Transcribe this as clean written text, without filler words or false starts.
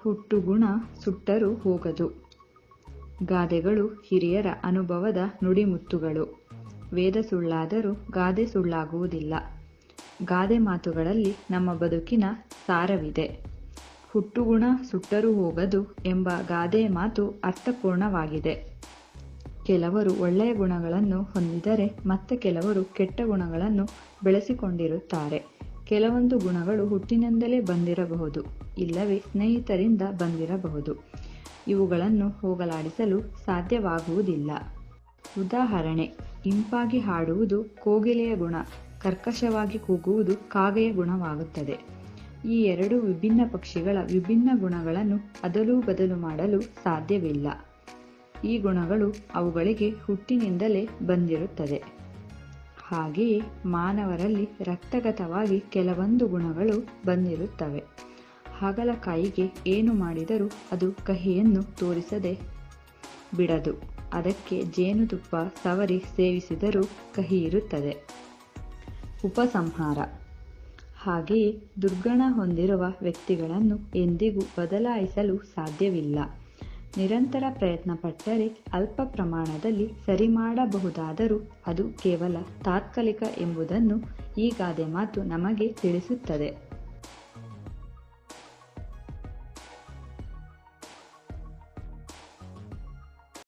ಹುಟ್ಟುಗುಣ ಸುಟ್ಟರೂ ಹೋಗದು. ಗಾದೆಗಳು ಹಿರಿಯರ ಅನುಭವದ ನುಡಿಮುತ್ತುಗಳು. ವೇದ ಸುಳ್ಳಾದರೂ ಗಾದೆ ಸುಳ್ಳಾಗುವುದಿಲ್ಲ. ಗಾದೆ ಮಾತುಗಳಲ್ಲಿ ನಮ್ಮ ಬದುಕಿನ ಸಾರವಿದೆ. ಹುಟ್ಟುಗುಣ ಸುಟ್ಟರೂ ಹೋಗದು ಎಂಬ ಗಾದೆ ಮಾತು ಅರ್ಥಪೂರ್ಣವಾಗಿದೆ. ಕೆಲವರು ಒಳ್ಳೆಯ ಗುಣಗಳನ್ನು ಹೊಂದಿದರೆ ಮತ್ತೆ ಕೆಲವರು ಕೆಟ್ಟ ಗುಣಗಳನ್ನು ಬೆಳೆಸಿಕೊಂಡಿರುತ್ತಾರೆ. ಕೆಲವೊಂದು ಗುಣಗಳು ಹುಟ್ಟಿನಿಂದಲೇ ಬಂದಿರಬಹುದು, ಇಲ್ಲವೇ ಸ್ನೇಹಿತರಿಂದ ಬಂದಿರಬಹುದು. ಇವುಗಳನ್ನು ಹೋಗಲಾಡಿಸಲು ಸಾಧ್ಯವಾಗುವುದಿಲ್ಲ. ಉದಾಹರಣೆ: ಇಂಪಾಗಿ ಹಾಡುವುದು ಕೋಗಿಲೆಯ ಗುಣ, ಕರ್ಕಶವಾಗಿ ಕೂಗುವುದು ಕಾಗೆಯ ಗುಣವಾಗುತ್ತದೆ. ಈ ಎರಡು ವಿಭಿನ್ನ ಪಕ್ಷಿಗಳ ವಿಭಿನ್ನ ಗುಣಗಳನ್ನು ಅದಲು ಬದಲು ಮಾಡಲು ಸಾಧ್ಯವಿಲ್ಲ. ಈ ಗುಣಗಳು ಅವುಗಳಿಗೆ ಹುಟ್ಟಿನಿಂದಲೇ ಬಂದಿರುತ್ತದೆ. ಹಾಗೆಯೇ ಮಾನವರಲ್ಲಿ ರಕ್ತಗತವಾಗಿ ಕೆಲವೊಂದು ಗುಣಗಳು ಬಂದಿರುತ್ತವೆ. ಹಾಗಲಕಾಯಿಗೆ ಏನು ಮಾಡಿದರೂ ಅದು ಕಹಿಯನ್ನು ತೋರಿಸದೆ ಬಿಡದು. ಅದಕ್ಕೆ ಜೇನುತುಪ್ಪ ಸವರಿ ಸೇವಿಸಿದರೂ ಕಹಿ ಇರುತ್ತದೆ. ಉಪಸಂಹಾರ: ಹಾಗೆಯೇ ದುರ್ಗುಣ ಹೊಂದಿರುವ ವ್ಯಕ್ತಿಗಳನ್ನು ಎಂದಿಗೂ ಬದಲಾಯಿಸಲು ಸಾಧ್ಯವಿಲ್ಲ. ನಿರಂತರ ಪ್ರಯತ್ನ ಪಟ್ಟರೆ ಅಲ್ಪ ಪ್ರಮಾಣದಲ್ಲಿ ಸರಿ ಮಾಡಬಹುದಾದರೂ ಅದು ಕೇವಲ ತಾತ್ಕಾಲಿಕ ಎಂಬುದನ್ನು ಈ ಗಾದೆ ಮಾತು ನಮಗೆ ತಿಳಿಸುತ್ತದೆ.